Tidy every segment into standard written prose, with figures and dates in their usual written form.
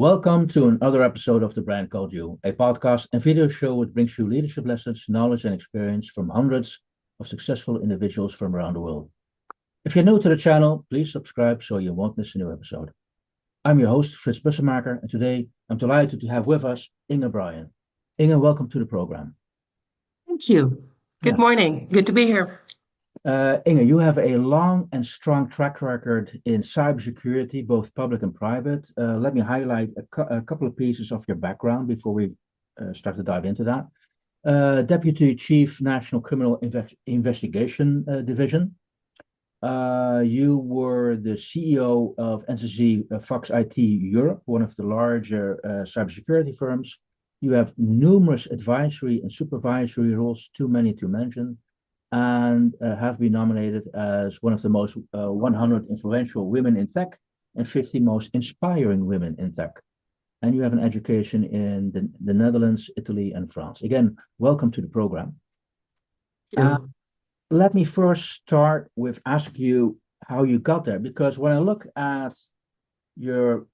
Welcome to another episode of The Brand Called You, a podcast and video show which brings you leadership lessons, knowledge, and experience from hundreds of successful individuals from around the world. If you're new to the channel, please subscribe so you won't miss a new episode. I'm your host, Frits Bussemaker, and today I'm delighted to have with us Inge Bryan. Inge, welcome to the program. Thank you. Good morning. Good to be here. Inge, you have a long and strong track record in cybersecurity, both public and private. Let me highlight a couple of pieces of your background before we start to dive into that. Deputy Chief National Criminal Investigation Division. You were the CEO of NCC Fox IT Europe, one of the larger cybersecurity firms. You have numerous advisory and supervisory roles, too many to mention, and have been nominated as one of the most 100 influential women in tech and 50 most inspiring women in tech. And you have an education in the Netherlands, Italy, and France. Again, welcome to the program. Let me first start with asking you how you got there, because when I look at your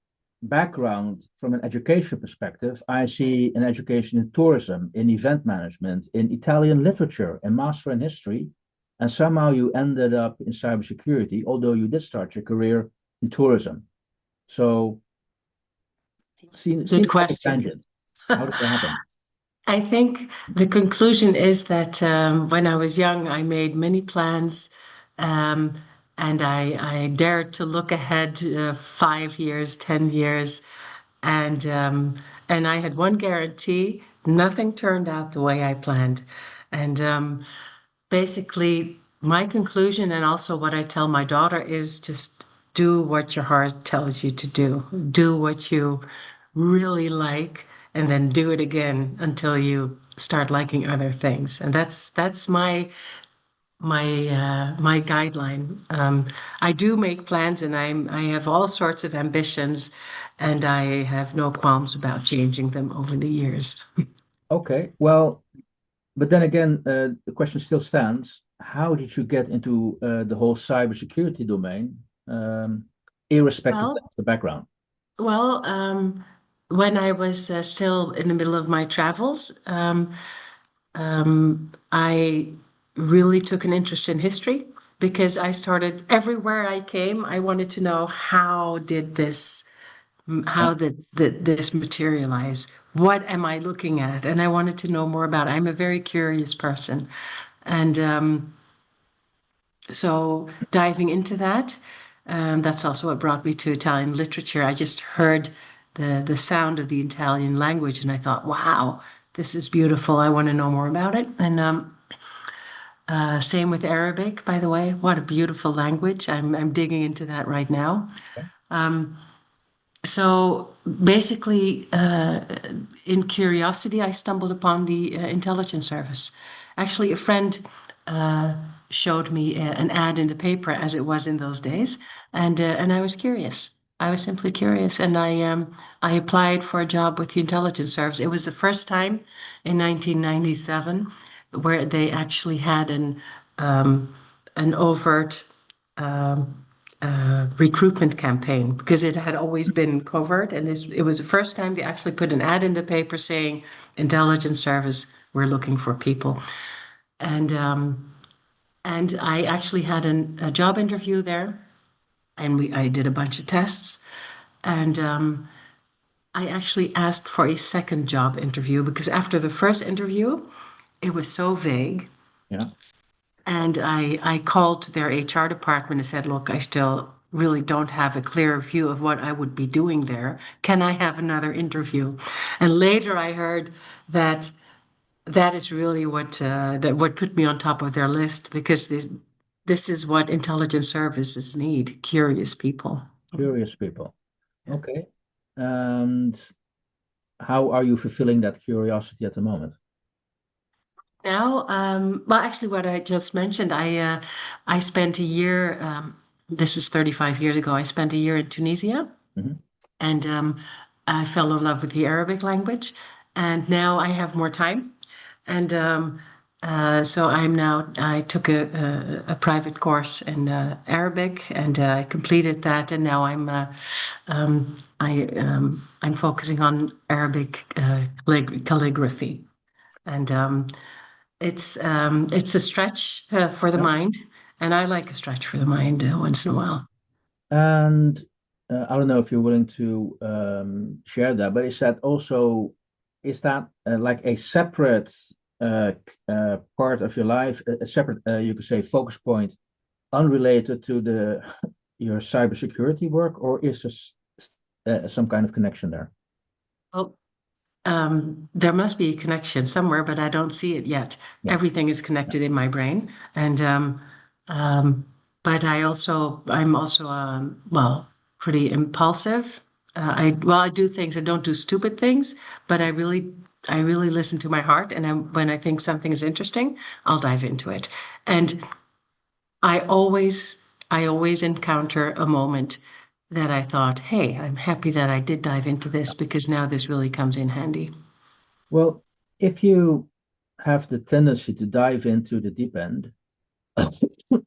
background from an education perspective, I see an education in tourism, in event management, in Italian literature, and master in history, and somehow you ended up in cybersecurity, although you did start your career in tourism. So, good question. How did that happen? I think the conclusion is that when I was young, I made many plans, and I dared to look ahead 5 years, 10 years, and I had one guarantee: nothing turned out the way I planned. And basically, my conclusion, and also what I tell my daughter, is just do what your heart tells you to do. Do what you really like, and then do it again until you start liking other things. And that's my guideline. I do make plans, and I have all sorts of ambitions, and I have no qualms about changing them over the years. Okay, well, but then again, the question still stands. How did you get into the whole cybersecurity domain, irrespective of the background? Well, when I was still in the middle of my travels, I really took an interest in history because I started everywhere I came. I wanted to know how did this materialize? What am I looking at? And I wanted to know more about it. I'm a very curious person. And so diving into that, that's also what brought me to Italian literature. I just heard the sound of the Italian language, and I thought, wow, this is beautiful. I want to know more about it. And same with Arabic, by the way. What a beautiful language. I'm digging into that right now. So basically, in curiosity, I stumbled upon the intelligence service. Actually, a friend showed me an ad in the paper, as it was in those days, and I was curious. I was simply curious, and I applied for a job with the intelligence service. It was the first time in 1997 where they actually had an overt recruitment campaign, because it had always been covert, and it was the first time they actually put an ad in the paper saying, "Intelligence Service, we're looking for people." And I actually had a job interview there, and I did a bunch of tests, and I actually asked for a second job interview because after the first interview, it was so vague. Yeah. And I called their HR department and said, look, I still really don't have a clear view of what I would be doing there. Can I have another interview? And later I heard that that is really what put me on top of their list, because this is what intelligence services need: curious people. Curious people. Okay. And how are you fulfilling that curiosity at the moment? Now, well, actually, what I just mentioned, I spent a year. This is 35 years ago. I spent a year in Tunisia, and I fell in love with the Arabic language. And now I have more time, and So I took a private course in Arabic, and I completed that, and now I'm focusing on Arabic calligraphy, and it's a stretch for the Yeah. mind, and I like a stretch for the mind once in a while. And I don't know if you're willing to share that, but is that like a separate part of your life, a separate, you could say, focus point, unrelated to the your cybersecurity work, or is there some kind of connection there? Well, there must be a connection somewhere, but I don't see it yet. Yeah. Everything is connected in my brain, and um, but I'm also well, pretty impulsive. I do things. I don't do stupid things, but I really listen to my heart, and when I think something is interesting, I'll dive into it. And I always I always encounter a moment that I thought, hey, I'm happy that I did dive into this because now this really comes in handy. Well, if you have the tendency to dive into the deep end,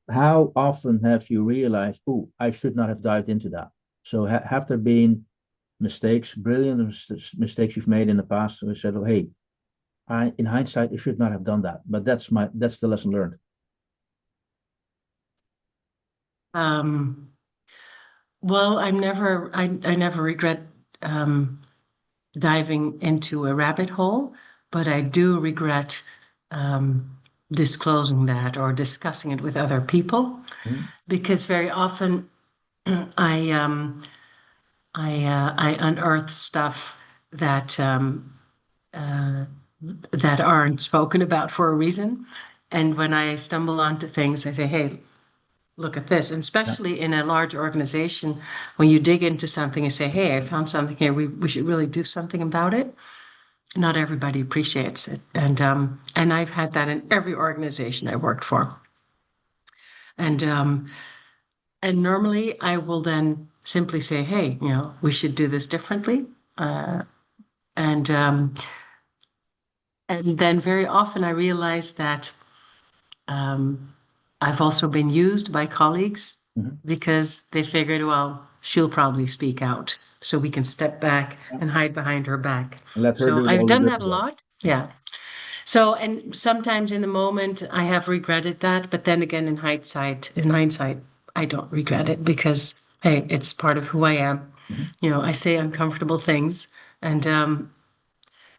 how often have you realized, oh, I should not have dived into that? So have there been mistakes, brilliant mistakes you've made in the past, where you said, oh, hey, in hindsight, I should not have done that, but that's the lesson learned. Um, well, I never regret um, diving into a rabbit hole, but I do regret um, disclosing that or discussing it with other people Mhm. because very often I I unearth stuff that uh, that aren't spoken about for a reason, and when I stumble onto things, I say, "Hey, look at this." And Yeah. especially in a large organization, when you dig into something and say, "Hey, I found something here. We should really do something about it." Not everybody appreciates it, and I've had that in every organization I worked for, and normally I will then simply say, "Hey, we should do this differently," uh, and um, and then very often I realize that um, I've also been used by colleagues Mhm. because they figured, well, she'll probably speak out, so we can step back Yeah. and hide behind her back. Let her So do I've all the done dirty that a work. lot. Yeah. Yeah. So, and sometimes in the moment I have regretted that, but then again, in hindsight, I don't regret it because, hey, it's part of who I am. Mhm. I say uncomfortable things, and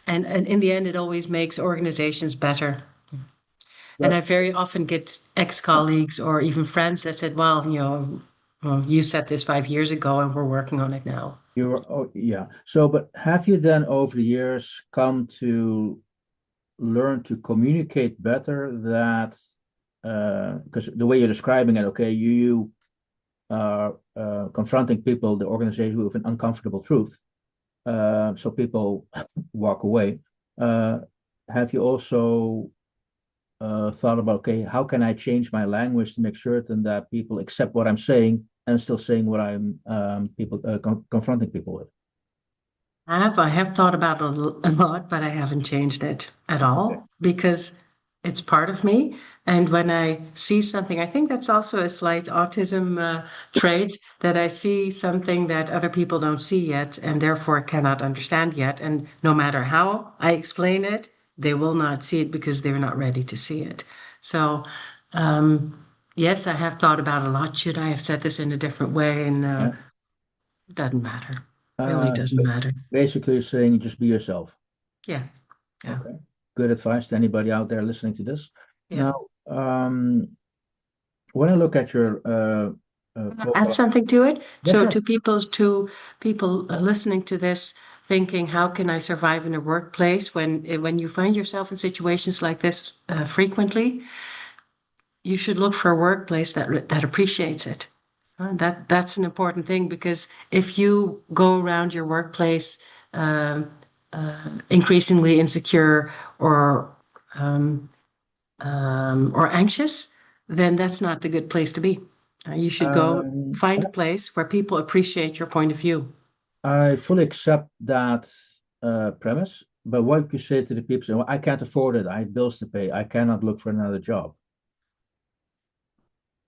and in the end, it always makes organizations better. And But I very often get ex-colleagues or even friends that said, well, well, you said this 5 years ago and we're working on it now. oh yeah. So, but have you then over the years come to learn to communicate better that because the way you're describing it, okay, you are confronting people, the organization with an uncomfortable truth. So people walk away. Uh, have you also thought about, okay, how can I change my language to make certain that people accept what I'm saying and still saying what I'm people confronting people with? I have thought about it a lot, but I haven't changed it at Okay. all because it's part of me. And when I see something, I think that's also a slight autism trait that I see something that other people don't see yet and therefore cannot understand yet. And no matter how I explain it, they will not see it because they're not ready to see it. So, yes, I have thought about it a lot. Should I have said this in a different way? And Yeah. it doesn't matter. Really Uh, doesn't matter. Basically saying just be yourself. Yeah. Yeah. Okay. Good advice to anybody out there listening to this. Yeah. Now, when I look at your Add profile, something to it. yeah, So sure. to people listening to this, thinking, how can I survive in a workplace when you find yourself in situations like this frequently, you should look for a workplace that appreciates it. That's an important thing because if you go around your workplace um, increasingly insecure um, or anxious, then that's not the good place to be. You should go find a place where people appreciate your point of view. I fully accept that premise. but what you say to the people say, well, I can't afford it. I have bills to pay. I cannot look for another job.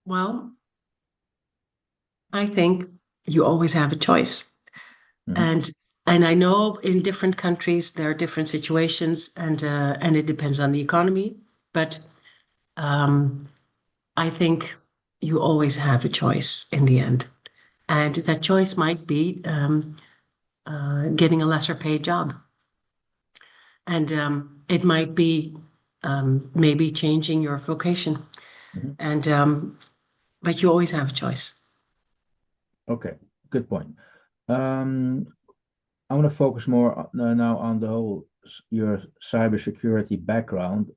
Well, I think you always have a choice. Mhm. And I know in different countries there are different situations, and it depends on the economy. But um, I think you always have a choice in the end, and that choice might be getting a lesser paid job, and it might be maybe changing your vocation, Mhm. and but you always have a choice. Okay, good point. Um, I want to focus more now on the whole your cybersecurity background.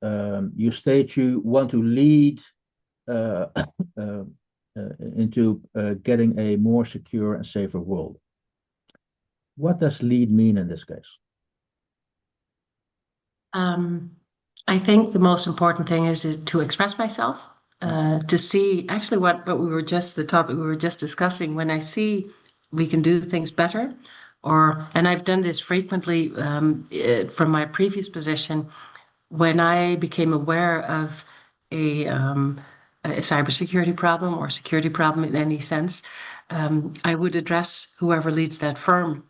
You state you want to lead uh, uh, into getting a more secure and safer world. What does lead mean in this case? Um, I think the most important thing is to express myself, Yeah. to see actually what we were just the topic we were just discussing. When I see we can do things better, and I've done this frequently from my previous position, when I became aware of a, um, a cybersecurity problem or security problem in any sense, I would address whoever leads that firm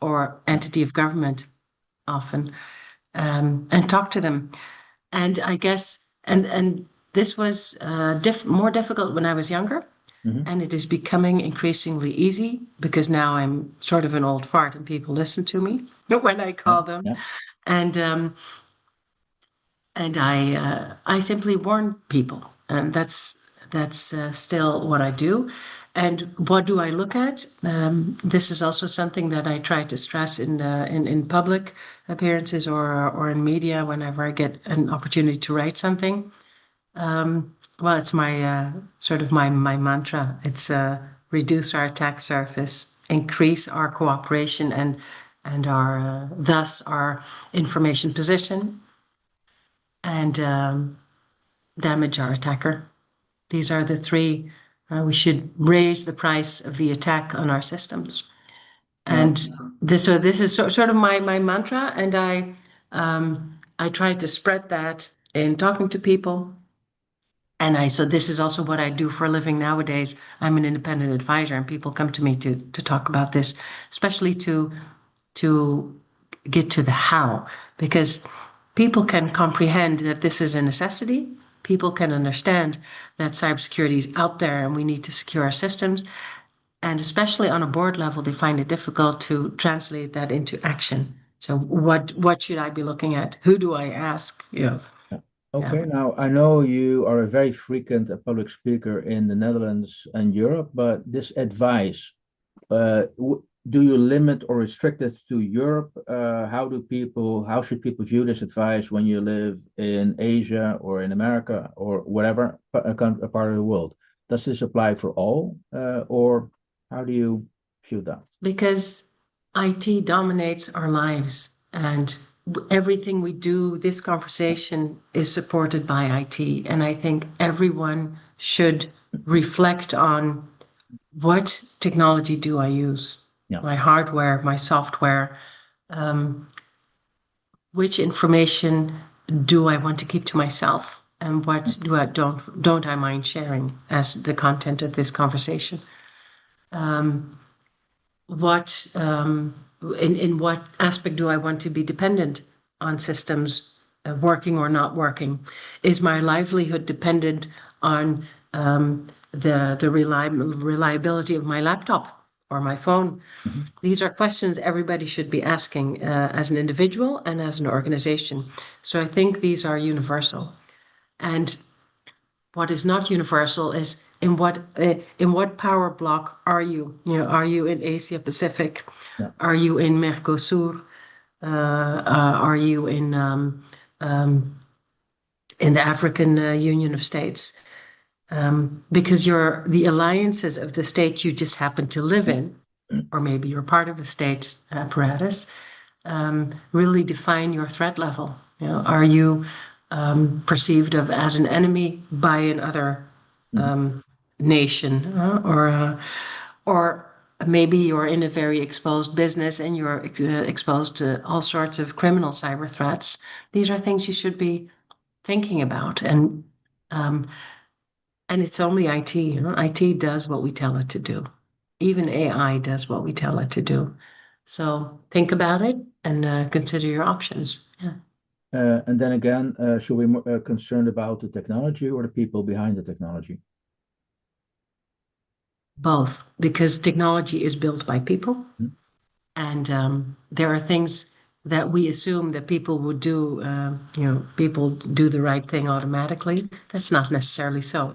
or Yeah. entity of government often, and talk to them. And I guess, and this was more difficult when I was younger, Mhm. and it is becoming increasingly easy because now I'm sort of an old fart and people listen to me when I Yeah. call them, Yeah. and I simply warn people, and that's still what I do. And what do I look at? This is also something that I try to stress in public appearances or in media whenever I get an opportunity to write something. Well, it's my sort of my mantra. It's reduce our attack surface, increase our cooperation, and our thus our information position, and damage our attacker. These are the three. We should raise the price of the attack on our systems. Now, And this is sort of my mantra, and I try to spread that in talking to people. And so this is also what I do for a living nowadays. I'm an independent advisor, and people come to me to talk about this, especially to get to the how, because people can comprehend that this is a necessity. People can understand that cybersecurity is out there and we need to secure our systems. And especially on a board level, they find it difficult to translate that into action. So what should I be looking at? Who do I ask? Yeah. okay, now I know you are a very frequent public speaker in the Netherlands and Europe, but this advice, do you limit or restrict it to Europe? How should people view this advice when you live in Asia or in America or whatever a part of the world? Does this apply for all, or how do you view that? Because IT dominates our lives and everything we do, this conversation is supported by IT. And I think everyone should reflect on what technology do I use? Yeah. My hardware, my software, um, which information do I want to keep to myself? And what do I don't I mind sharing as the content of this conversation? What in what aspect do I want to be dependent on systems working or not working? Is my livelihood dependent on the reliability of my laptop or my phone? Mhm. These are questions everybody should be asking as an individual and as an organization. So I think these are universal. And what is not universal is in what power block are you? You know, are you in Asia Pacific? Yeah. Are you in Mercosur? Are you in the African Union of States? Because you're the alliances of the states you just happen to live Yeah. in, or maybe you're part of a state apparatus, really define your threat level. You know, are you perceived of as an enemy by another Mhm. nation, or maybe you're in a very exposed business and you're exposed to all sorts of criminal cyber threats. These are things you should be thinking about. Um, and it's only IT. You know? IT does what we tell it to do. Even AI does what we tell it to do. So think about it and consider your options. Yeah. And then again, should we be concerned about the technology or the people behind the technology? Both, because technology is built by people. Hmm. And there are things that we assume that people would do, people do the right thing automatically. That's not necessarily so.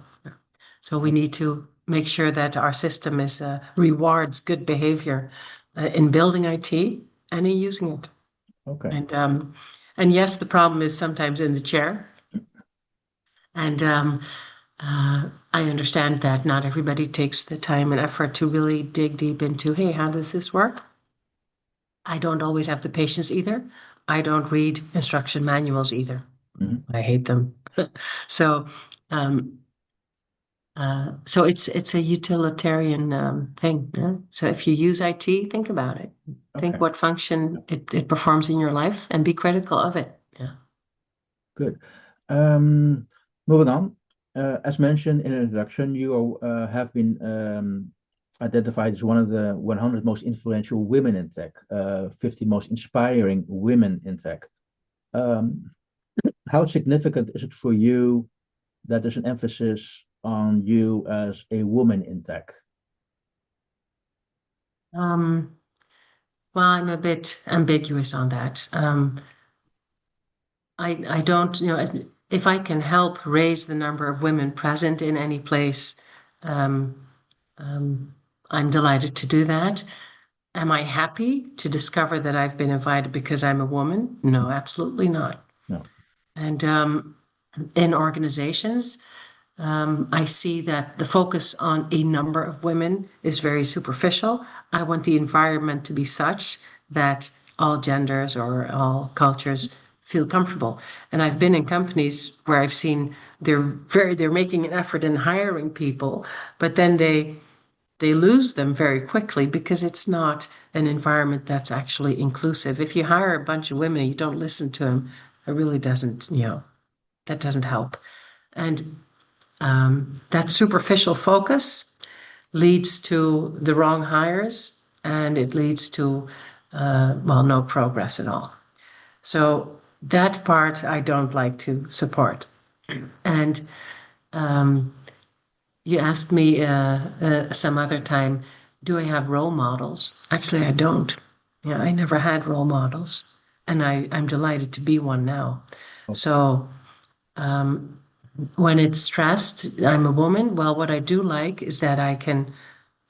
So we need to make sure that our system is rewards good behavior in building IT and in using it. Okay. And yes, the problem is sometimes in the chair. And I understand that not everybody takes the time and effort to really dig deep into, hey, how does this work? I don't always have the patience either. I don't read instruction manuals either. Mhm. I hate them. So, um, so it's a utilitarian thing. Yeah? So if you use IT, think about it. Think Okay, what function it performs in your life and be critical of it. Yeah. good. Um, Moving on. As mentioned in the introduction, you have been identified as one of the 100 most influential women in tech, 50 most inspiring women in tech. Um, how significant is it for you that there's an emphasis on you as a woman in tech? Um, well, I'm a bit ambiguous on that. I don't, if I can help raise the number of women present in any place, um, um, I'm delighted to do that. Am I happy to discover that I've been invited because I'm a woman? No, absolutely not. No. And in organizations, I see that the focus on a number of women is very superficial. I want the environment to be such that all genders or all cultures feel comfortable. And I've been in companies where I've seen they're making an effort in hiring people, but then they lose them very quickly because it's not an environment that's actually inclusive. If you hire a bunch of women and you don't listen to them, it really doesn't, that doesn't help. And that superficial focus leads to the wrong hires and it leads to, no progress at all. So that part I don't like to support. And you asked me some other time, do I have role models? Actually, I don't. Yeah, I never had role models, and I'm delighted to be one now. So when it's stressed, I'm a woman. Well, what I do like is that I can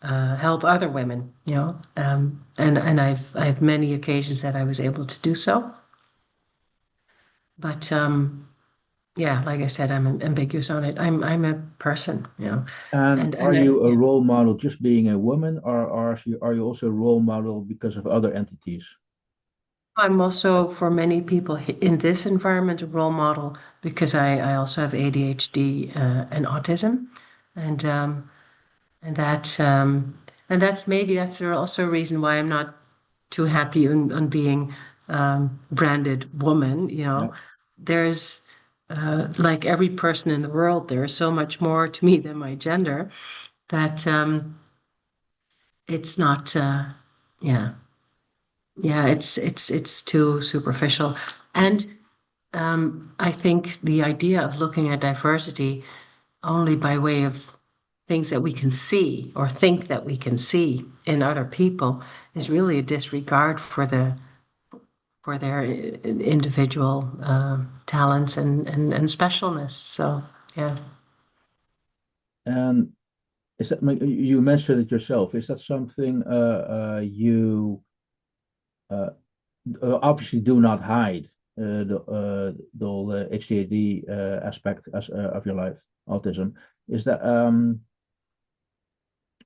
help other women, and I have many occasions that I was able to do so. But yeah, like I said, I'm ambiguous on it. I'm a person, And are and you a role model just being a woman, or are you also a role model because of other entities? I'm also, for many people in this environment, a role model because I also have ADHD and autism, and um, and that and that's also a reason why I'm not too happy on being branded woman. Yeah. There's like every person in the world, there's so much more to me than my gender that it's not. Yeah, yeah, it's too superficial, and I think the idea of looking at diversity only by way of things that we can see or think that we can see in other people is really a disregard for their individual talents and specialness. So yeah. And is that you mentioned it yourself? Is that something you obviously do not hide the whole HDD aspect of your life, autism? Is that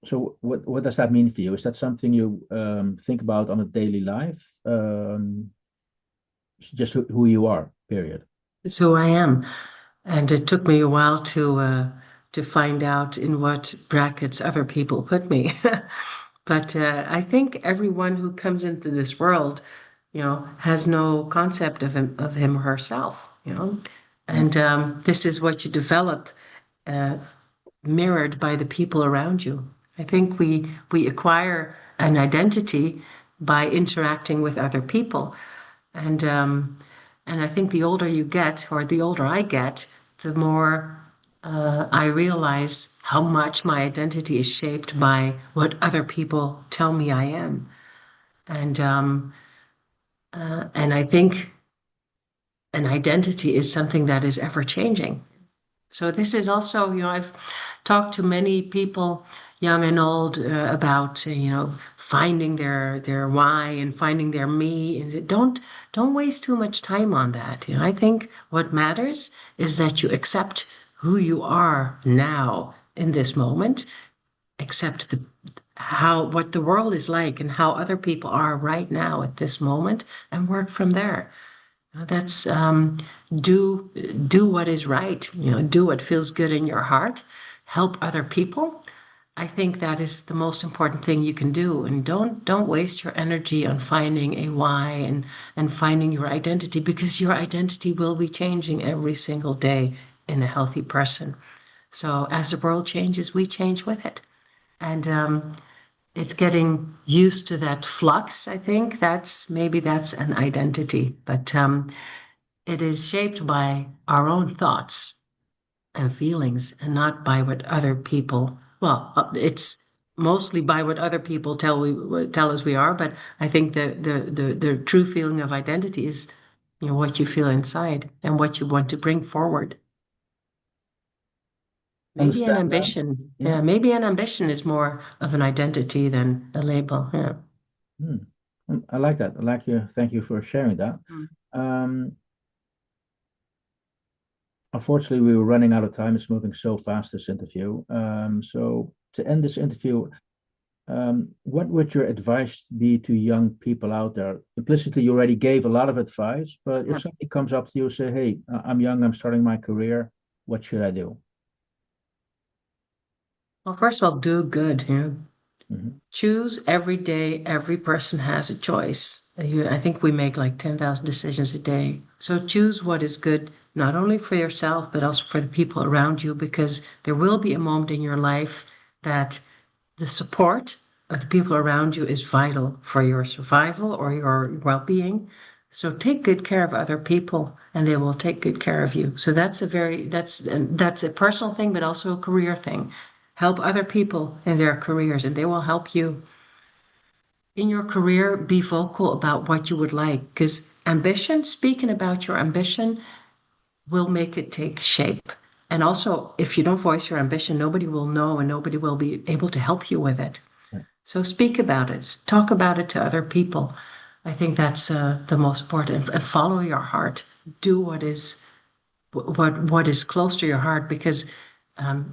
so? What does that mean for you? Is that something you think about on a daily life? Just who you are, period. It's who I am, and it took me a while to find out in what brackets other people put me. But I think everyone who comes into this world, has no concept of him or herself. And this is what you develop, mirrored by the people around you. I think we acquire an identity by interacting with other people, and I think the older you get, or the older I get, the more I realize how much my identity is shaped by what other people tell me I am, and I think an identity is something that is ever changing. So this is also, I've talked to many people, young and old, about finding their why and finding their me. And don't waste too much time on that. I think what matters is that you accept who you are now in this moment, accept what the world is like and how other people are right now at this moment, and work from there. That's do what is right, do what feels good in your heart, help other people. I think that is the most important thing you can do. And don't waste your energy on finding a why and finding your identity, because your identity will be changing every single day in a healthy person. So as the world changes, we change with it. And it's getting used to that flux. I think that's an identity, but it is shaped by our own thoughts and feelings, and not by what other people. Well, it's mostly by what other people tell us we are. But I think the true feeling of identity is, what you feel inside and what you want to bring forward. Maybe an Understand that. ambition. Yeah. Yeah, maybe an ambition is more of an identity than a label. Yeah. I like that. I like you. Thank you for sharing that. Unfortunately, we were running out of time. It's moving so fast, this interview. So to end this interview, what would your advice be to young people out there? Implicitly, you already gave a lot of advice, but if somebody comes up to you and say, "Hey, I'm young, I'm starting my career. What should I do?" Well, first of all, do good. Choose every day. Every person has a choice. I think we make like 10,000 decisions a day. So choose what is good, not only for yourself, but also for the people around you, because there will be a moment in your life that the support of the people around you is vital for your survival or your well-being. So take good care of other people, and they will take good care of you. So that's a personal thing, but also a career thing. Help other people in their careers, and they will help you. In your career, be vocal about what you would like, because speaking about your ambition, will make it take shape. And also, if you don't voice your ambition, nobody will know and nobody will be able to help you with it. So speak about it, talk about it to other people. I think that's the most important. And follow your heart. Do what is close to your heart, because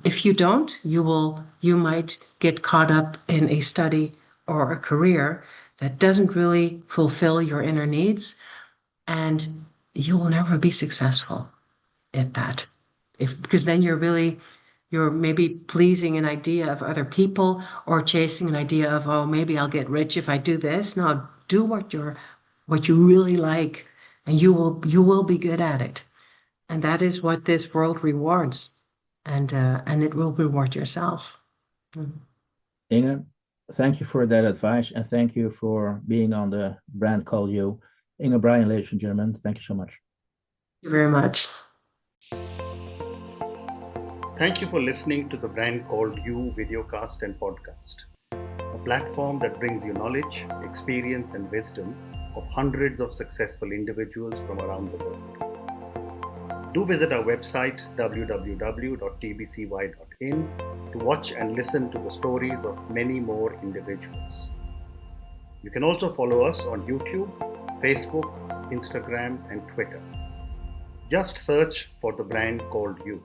if you don't, you might get caught up in a study or a career that doesn't really fulfill your inner needs, and you will never be successful at that. Because then you're maybe pleasing an idea of other people, or chasing an idea of, oh, maybe I'll get rich if I do this. No, do what you really like, and you will be good at it. And that is what this world rewards, and it will reward yourself. Inge, thank you for that advice, and thank you for being on the Brand Call You. Inge Bryan, ladies and gentlemen, thank you so much. Thank you very much. Thank you for listening to the Brand Called You videocast and podcast, a platform that brings you knowledge, experience, and wisdom of hundreds of successful individuals from around the world. Do visit our website www.tbcy.in to watch and listen to the stories of many more individuals. You can also follow us on YouTube, Facebook, Instagram, and Twitter. Just search for the Brand Called You.